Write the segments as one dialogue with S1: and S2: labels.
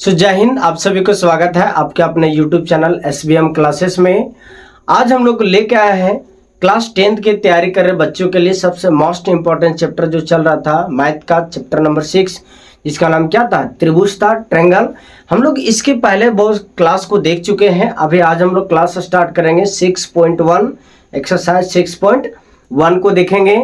S1: जय हिंद। आप सभी को स्वागत है आपके अपने YouTube चैनल SBM क्लासेस में। आज हम लोग लेके आए हैं क्लास 10th की तैयारी कर रहे बच्चों के लिए सबसे मोस्ट इम्पोर्टेंट चैप्टर जो चल रहा था मैथ का चैप्टर नंबर 6, जिसका नाम क्या था, त्रिभुज था, ट्रायंगल। हम लोग इसके पहले बहुत क्लास को देख चुके हैं। अभी आज हम लोग क्लास स्टार्ट करेंगे 6.1 एक्सरसाइज 6.1 को देखेंगे।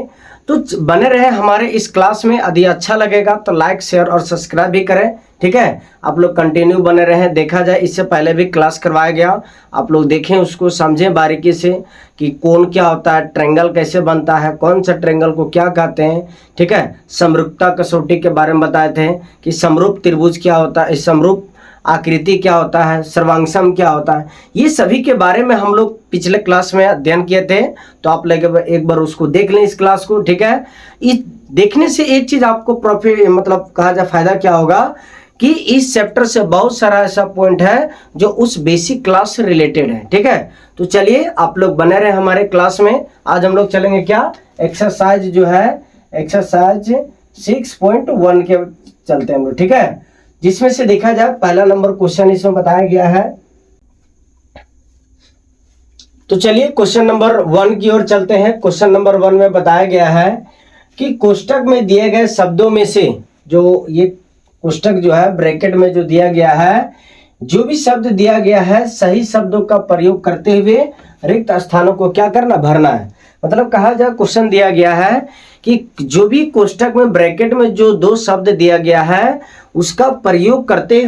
S1: तो बने रहे हमारे इस क्लास में। यदि अच्छा लगेगा तो लाइक शेयर और सब्सक्राइब भी करें, ठीक है। आप लोग कंटिन्यू बने रहें। देखा जाए इससे पहले भी क्लास करवाया गया, आप लोग देखें, उसको समझें बारीकी से कि कौन क्या होता है, ट्रायंगल कैसे बनता है, कौन सा ट्रायंगल को क्या कहते हैं, ठीक है। समरूपता कसौटी के बारे में बताए थे कि समरूप त्रिभुज क्या होता है, समरूप आकृति क्या होता है, सर्वांगसम क्या होता है, ये सभी के बारे में हम लोग पिछले क्लास में अध्ययन किए थे। तो आप लोग एक बार उसको देख लें इस क्लास को, ठीक है। इस देखने से एक चीज आपको प्रॉफिट मतलब कहा जाए फायदा क्या होगा कि इस चैप्टर से बहुत सारा ऐसा पॉइंट है जो उस बेसिक क्लास से रिलेटेड है, ठीक है। तो चलिए आप लोग बने रहे हमारे क्लास में। आज हम लोग चलेंगे क्या, एक्सरसाइज जो है एक्सरसाइज 6.1 के चलते हैं हम लोग, ठीक है। जिसमें से देखा जाए पहला नंबर क्वेश्चन इसमें बताया गया है। तो चलिए क्वेश्चन नंबर 1 की ओर चलते हैं। क्वेश्चन नंबर 1 में बताया गया है कि कोष्टक में दिए गए शब्दों में से, जो ये कोष्टक जो है ब्रैकेट में जो दिया गया है, जो भी शब्द दिया गया है सही शब्दों का प्रयोग करते हुए रिक्त स्थानों को क्या करना, भरना है। मतलब कहा जाए क्वेश्चन दिया गया है कि जो भी कोष्टक में ब्रैकेट में जो दो शब्द दिया गया है उसका प्रयोग करते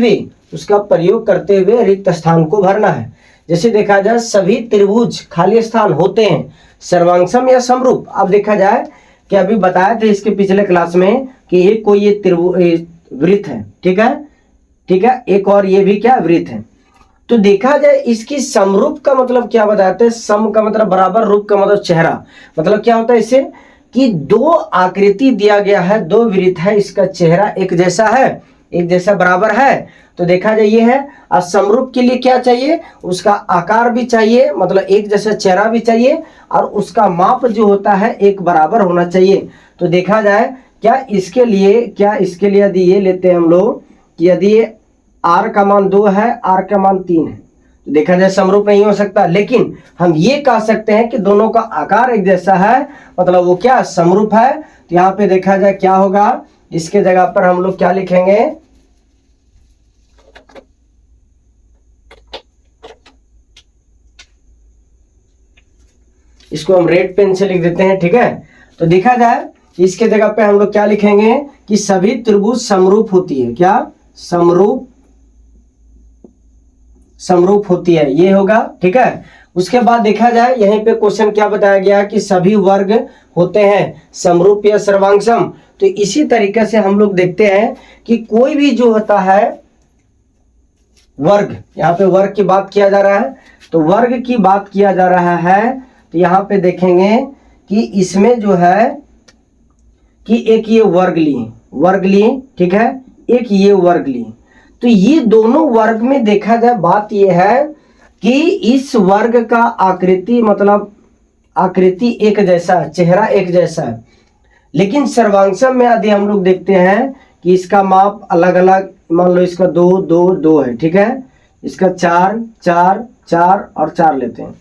S1: हुए रिक्त स्थान को भरना है। जैसे देखा जाए सभी त्रिभुज खाली स्थान होते हैं सर्वांगसम या समरूप। अब देखा जाए कि अभी बताया था इसके पिछले क्लास में कि ये कोई ये त्रिभुज वृत्त है, ठीक है, एक और ये भी क्या वृत्त है। तो देखा जाए इसकी समरूप का मतलब क्या बताते हैं, सम का मतलब बराबर, रूप का मतलब चेहरा। मतलब क्या होता है इससे कि दो आकृति दिया गया है, दो वृत्त है, इसका चेहरा एक जैसा है, एक जैसा बराबर है। तो देखा जाए ये है। और समरूप के लिए क्या चाहिए, उसका आकार भी चाहिए, मतलब एक जैसा चेहरा भी चाहिए, और उसका माप जो होता है एक बराबर होना चाहिए। तो देखा जाए क्या इसके लिए यदि ये लेते हैं हम लोग कि यदि ये r का मान 2 है, r का मान 3 है, तो देखा जाए समरूप नहीं हो सकता। लेकिन हम ये कह सकते हैं कि दोनों का आकार एक जैसा है, मतलब वो क्या समरूप है। तो यहाँ पे देखा जाए क्या होगा, इसके जगह पर हम लोग क्या लिखेंगे, इसको हम रेड पेन से लिख देते हैं, ठीक है। तो देखा जाए इसके जगह पे हम लोग क्या लिखेंगे कि सभी त्रिभुज समरूप होती है। क्या समरूप होती है, ये होगा, ठीक है। उसके बाद देखा जाए यहीं पे क्वेश्चन क्या बताया गया कि सभी वर्ग होते हैं समरूप या सर्वांगसम। तो इसी तरीके से हम लोग देखते हैं कि कोई भी जो होता है वर्ग, यहाँ पे वर्ग की बात किया जा रहा है, तो वर्ग की बात किया जा रहा है। तो यहाँ पे देखेंगे कि इसमें जो है कि एक ये वर्ग लिए, ठीक है, एक ये वर्ग लिए। तो ये दोनों वर्ग में देखा जाए बात ये है कि इस वर्ग का आकृति मतलब आकृति एक जैसा, चेहरा एक जैसा है। लेकिन सर्वांगसम में यदि हम लोग देखते हैं कि इसका माप अलग अलग, मान लो इसका 2 2 2 है, ठीक है, इसका 4 4 4 और 4 लेते हैं।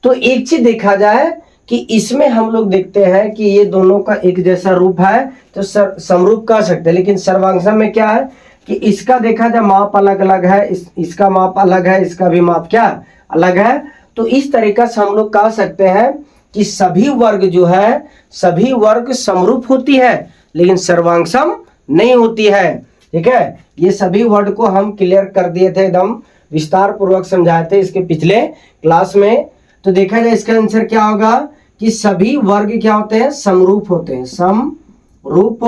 S1: तो एक चीज देखा जाए कि इसमें हम लोग देखते हैं कि ये दोनों का एक जैसा रूप है, तो समरूप कह सकते हैं। लेकिन सर्वांगसम में क्या है कि इसका देखा जाए माप अलग अलग है, इसका माप अलग है, इसका भी माप क्या अलग है। तो इस तरीका से हम लोग कह सकते हैं कि सभी वर्ग जो है, सभी वर्ग समरूप होती है लेकिन सर्वांगसम नहीं होती है, ठीक है। ये सभी वर्ड को हम क्लियर कर दिए थे, एकदम विस्तार पूर्वक समझाए थे इसके पिछले क्लास में। तो देखा जाए इसका आंसर क्या होगा कि सभी वर्ग क्या होते हैं, समरूप होते हैं, समरूप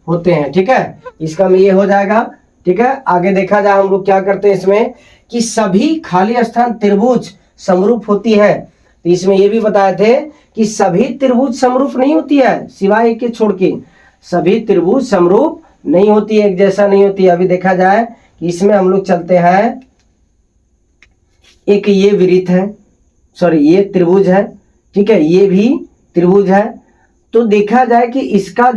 S1: होते हैं, ठीक है। इसका में ये हो जाएगा, ठीक है। आगे देखा जाए हम लोग क्या करते हैं इसमें कि सभी खाली स्थान त्रिभुज समरूप होती है। तो इसमें ये भी बताए थे कि सभी त्रिभुज समरूप नहीं होती है, सिवाय एक के छोड़ के सभी त्रिभुज समरूप नहीं होती है, एक जैसा नहीं होती है। अभी देखा जाए कि इसमें हम लोग चलते हैं, एक ये वृत्त है, सॉरी ये त्रिभुज है, ठीक है, ये भी त्रिभुज है। तो देखा जाए कि इसका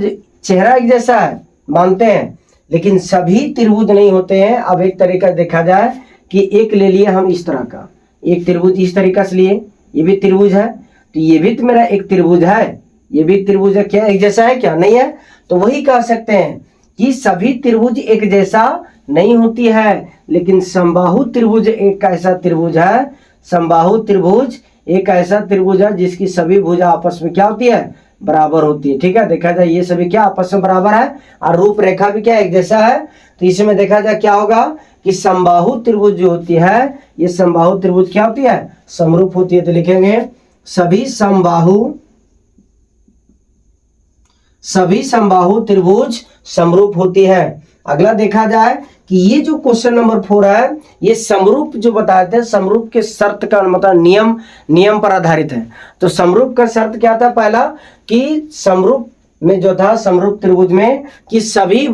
S1: चेहरा एक जैसा है, मानते हैं लेकिन सभी त्रिभुज नहीं होते हैं। अब एक तरीका देखा जाए कि एक ले लिए हम इस तरह का, एक त्रिभुज इस तरीका से लिए, ये भी त्रिभुज है, तो ये भी तो मेरा एक त्रिभुज है, ये भी त्रिभुज है, क्या एक जैसा है क्या? नहीं है। तो वही कह सकते हैं कि सभी त्रिभुज एक जैसा नहीं होती है, लेकिन समबाहु त्रिभुज एक ऐसा त्रिभुज है, समबाहु त्रिभुज एक ऐसा त्रिभुज है जिसकी सभी भुजा आपस में क्या होती है? बराबर होती है। ठीक है, देखा जाए ये सभी क्या आपस में बराबर है और रूपरेखा भी क्या एक जैसा है। तो इसमें देखा जाए क्या होगा कि समबाहु त्रिभुज जो होती है, ये समबाहु त्रिभुज क्या होती है? समरूप होती है। तो लिखेंगे सभी समबाहु त्रिभुज समरूप होती है। अगला देखा जाए कि ये जो क्वेश्चन नंबर 4 है, ये समरूप जो बताते हैं, समरूप के शर्त का मतलब नियम पर आधारित है। तो समरूप का शर्त क्या था? पहला कि समरूप में जो था, समरूप त्रिभुज में कि सभी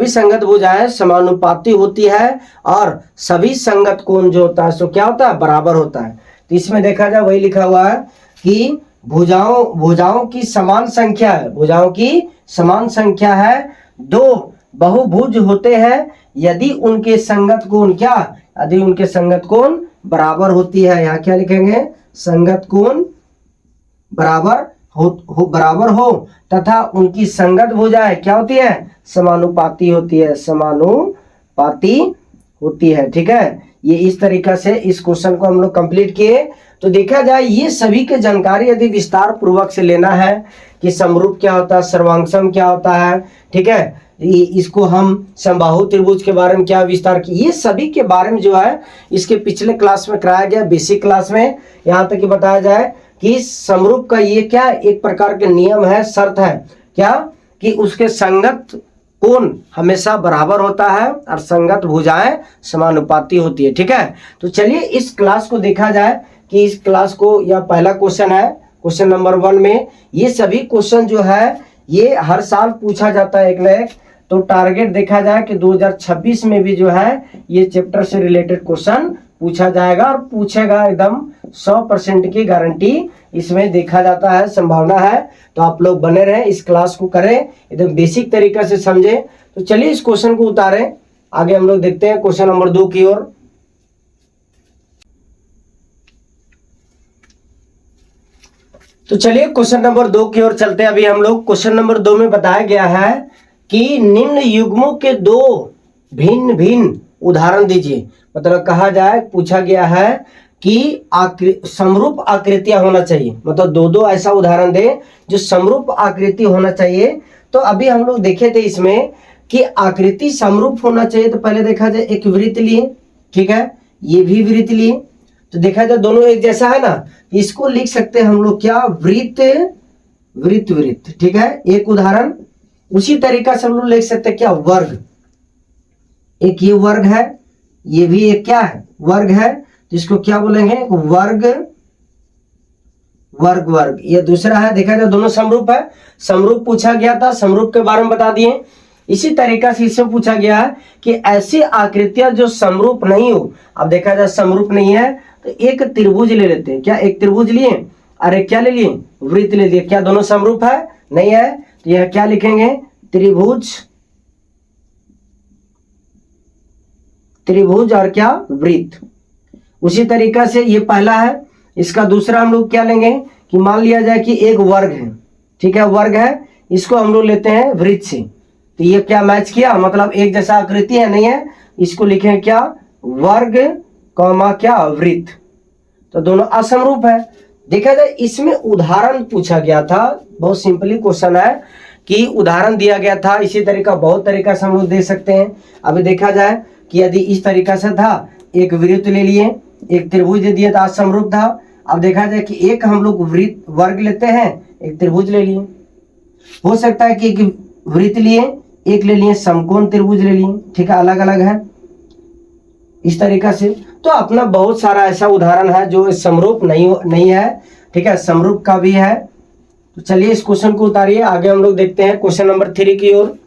S1: संगत भुजाएं समानुपाती होती है और सभी संगत कोण जो होता है सो क्या होता है? बराबर होता है। तो इसमें देखा जाए वही लिखा हुआ है कि भुजाओं की समान संख्या है, भुजाओं की समान संख्या है, दो बहुभुज होते हैं यदि उनके संगत कोण क्या? यदि उनके संगत कोण बराबर होती है। यहाँ क्या लिखेंगे? संगत कोण बराबर हो तथा उनकी संगत भुजाएं क्या होती है? समानुपाती होती है, समानुपाती होती है। ठीक है, ये इस तरीका से इस क्वेश्चन को हम लोग कंप्लीट किए। तो देखा जाए ये सभी के जानकारी यदि विस्तार पूर्वक से लेना है कि समरूप क्या होता है, सर्वांगसम क्या होता है, ठीक है, इसको हम समबाहु त्रिभुज के बारे में क्या विस्तार की, ये सभी के बारे में जो है इसके पिछले क्लास में कराया गया, बेसिक क्लास में। यहाँ तक कि बताया जाए कि समरूप का ये क्या एक प्रकार के नियम है, शर्त है क्या कि उसके संगत कोण हमेशा बराबर होता है और संगत भुजाएं समानुपाती होती है। ठीक है, तो चलिए इस क्लास को देखा जाए कि इस क्लास को, यह पहला क्वेश्चन है, क्वेश्चन नंबर 1 में ये सभी क्वेश्चन जो है ये हर साल पूछा जाता है एक न एक। तो टारगेट देखा जाए कि 2026 में भी जो है ये चैप्टर से रिलेटेड क्वेश्चन पूछा जाएगा और पूछेगा, एकदम 100% की गारंटी इसमें देखा जाता है, संभावना है। तो आप लोग बने रहें, इस क्लास को करें, एकदम बेसिक तरीका से समझें। तो चलिए इस क्वेश्चन को उतारें, आगे हम लोग देखते हैं क्वेश्चन नंबर 2 की ओर। तो चलिए क्वेश्चन नंबर 2 की ओर चलते हैं। अभी हम लोग क्वेश्चन नंबर 2 में बताया गया है कि निम्न युग्मों के दो भिन्न भिन्न उदाहरण दीजिए। मतलब कहा जाए, पूछा गया है कि समरूप आकृतियां होना चाहिए, मतलब दो ऐसा उदाहरण दे जो समरूप आकृति होना चाहिए। तो अभी हम लोग देखे थे इसमें कि आकृति समरूप होना चाहिए। तो पहले देखा जाए एक वृत्त लिए, ठीक है, ये भी वृत्त लिए, तो देखा जाए दोनों एक जैसा है ना, इसको लिख सकते हैं हम लोग क्या? वृत्त वृत्त वृत्त। ठीक है, एक उदाहरण। उसी तरीका से हम लोग लिख सकते हैं क्या? वर्ग। एक ये वर्ग है, ये भी एक क्या है? वर्ग है, तो इसको क्या बोलेंगे? वर्ग वर्ग वर्ग। ये दूसरा है, देखा जाए दोनों समरूप है, समरूप पूछा गया था, समरूप के बारे में बता दिए। इसी तरीका से इससे पूछा गया है कि ऐसी आकृतियां जो समरूप नहीं हो। अब देखा जाए समरूप नहीं है तो एक त्रिभुज ले लेते हैं, क्या एक त्रिभुज लिए और एक क्या ले लिए? वृत्त ले लिए। क्या दोनों समरूप है? नहीं है, तो यह क्या लिखेंगे? त्रिभुज और क्या? वृत्त। उसी तरीका से ये पहला है, इसका दूसरा हम लोग क्या लेंगे कि मान लिया जाए कि एक वर्ग है, ठीक है, वर्ग है, इसको हम लोग लेते हैं वृत्त से। तो ये क्या मैच किया? मतलब एक जैसा आकृति है, नहीं है, इसको लिखेंगे क्या? वर्ग कॉमा क्या? वृत्त। तो दोनों असमरूप है। देखा जाए इसमें उदाहरण पूछा गया था, बहुत सिंपली क्वेश्चन है कि उदाहरण दिया गया था। इसी तरीका बहुत तरीका से हम लोग दे सकते हैं। अभी देखा जाए कि यदि इस तरीका से था, एक वृत्त ले लिए, एक त्रिभुज दे दिया था, असमरूप था। अब देखा जाए कि एक हम लोग वृत्त वर्ग लेते हैं, एक त्रिभुज ले लिए। हो सकता है कि एक वृत्त लिए, एक ले लिए समकोण त्रिभुज ले लिए, ठीक है, अलग अलग है इस तरीका से। तो अपना बहुत सारा ऐसा उदाहरण है जो समरूप नहीं है, ठीक है, समरूप का भी है। तो चलिए इस क्वेश्चन को उतारिए, आगे हम लोग देखते हैं क्वेश्चन नंबर 3 की ओर।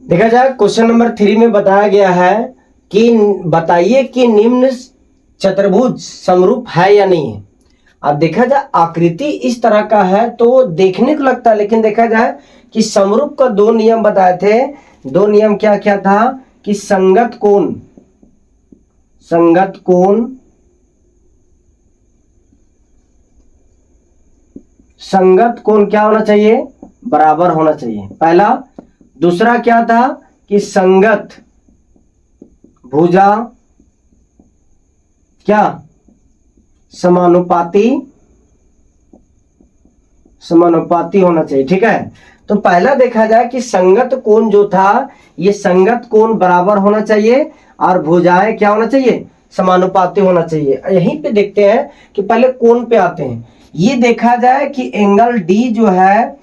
S1: देखा जाए क्वेश्चन नंबर 3 में बताया गया है कि बताइए कि निम्न चतुर्भुज समरूप है या नहीं है। अब देखा जाए आकृति इस तरह का है तो देखने को लगता है, लेकिन देखा जाए कि समरूप का दो नियम बताए थे। दो नियम क्या क्या था कि संगत कोण क्या होना चाहिए, बराबर होना चाहिए, पहला। दूसरा क्या था कि संगत भुजा क्या समानुपाती होना चाहिए, ठीक है। तो पहला देखा जाए कि संगत कोण जो था, ये संगत कोण बराबर होना चाहिए और भुजाएं क्या होना चाहिए, समानुपाती होना चाहिए। यहीं पे देखते हैं कि पहले कोण पे आते हैं। ये देखा जाए कि एंगल डी जो है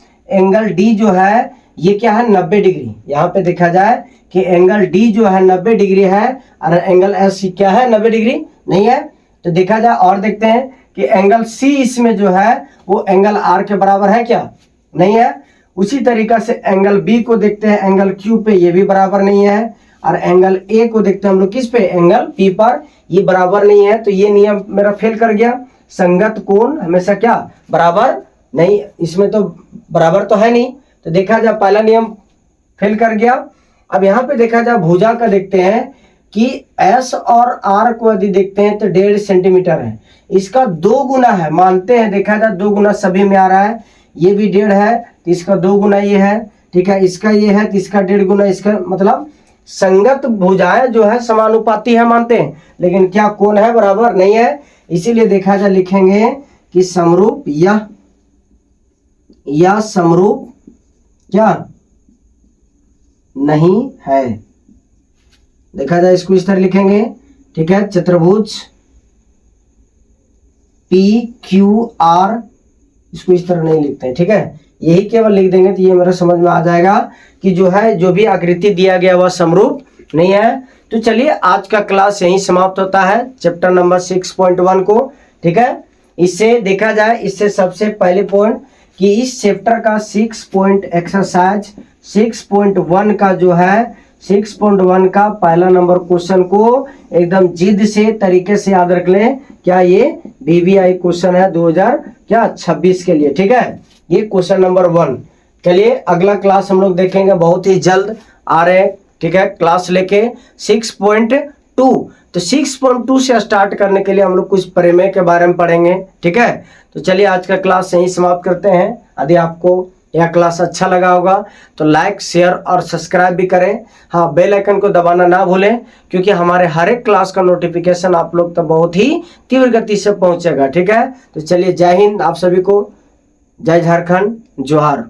S1: ये क्या है 90 डिग्री। यहाँ पे देखा जाए कि एंगल डी जो है 90 डिग्री है और एंगल एस क्या है 90 डिग्री नहीं है। तो देखा जाए और देखते हैं कि एंगल सी इसमें जो है वो एंगल आर के बराबर है क्या, नहीं है। उसी तरीका से एंगल बी को देखते हैं, एंगल क्यू पे ये भी बराबर नहीं है। और एंगल ए को देखते हैं हम लोग किस पे, एंगल पी पर, ये बराबर नहीं है। तो ये नियम मेरा फेल कर गया। संगत कोण हमेशा क्या बराबर नहीं, इसमें तो बराबर तो है नहीं। तो देखा जाए पहला नियम फेल कर गया। अब यहाँ पे देखा जाए भुजा का देखते हैं कि एस और आर को यदि देखते हैं तो 1.5 सेंटीमीटर है, इसका 2 गुना है, मानते हैं। देखा जाए 2 गुना सभी में आ रहा है, ये भी 1.5 है तो इसका 2 गुना ये है, ठीक है। इसका ये है तो इसका 1.5 गुना इसका, मतलब संगत भुजाएं जो है समानुपाती है मानते हैं, लेकिन क्या कोण है बराबर नहीं है। इसीलिए देखा जाए लिखेंगे कि समरूप या समरूप क्या नहीं है। देखा जाए इसको इस तरह लिखेंगे, ठीक है। चतुर्भुज PQR इसको इस तरह नहीं लिखते हैं, ठीक है। यही केवल लिख देंगे तो ये मेरा समझ में आ जाएगा कि जो है जो भी आकृति दिया गया वह समरूप नहीं है। तो चलिए आज का क्लास यहीं समाप्त होता है, चैप्टर नंबर 6.1 को, ठीक है। इससे देखा जाए, इससे सबसे पहले पॉइंट कि इस चैप्टर का 6.1 का जो है 6.1 का पहला नंबर क्वेश्चन को एकदम जिद से तरीके से याद रख लें। क्या ये VVI क्वेश्चन है 2026 के लिए, ठीक है। ये क्वेश्चन नंबर 1। चलिए अगला क्लास हम लोग देखेंगे, बहुत ही जल्द आ रहे हैं, ठीक है, क्लास लेके 6.2। तो 6.2 से स्टार्ट करने के लिए हम लोग कुछ प्रमेय के बारे में पढ़ेंगे, ठीक है। तो चलिए आज का क्लास यहीं समाप्त करते हैं। यदि आपको यह क्लास अच्छा लगा होगा तो लाइक, शेयर और सब्सक्राइब भी करें। हाँ, बेल आइकन को दबाना ना भूलें, क्योंकि हमारे हर एक क्लास का नोटिफिकेशन आप लोग तक बहुत ही तीव्र गति से पहुंचेगा, ठीक है। तो चलिए, जय हिंद आप सभी को, जय झारखंड, जोहार।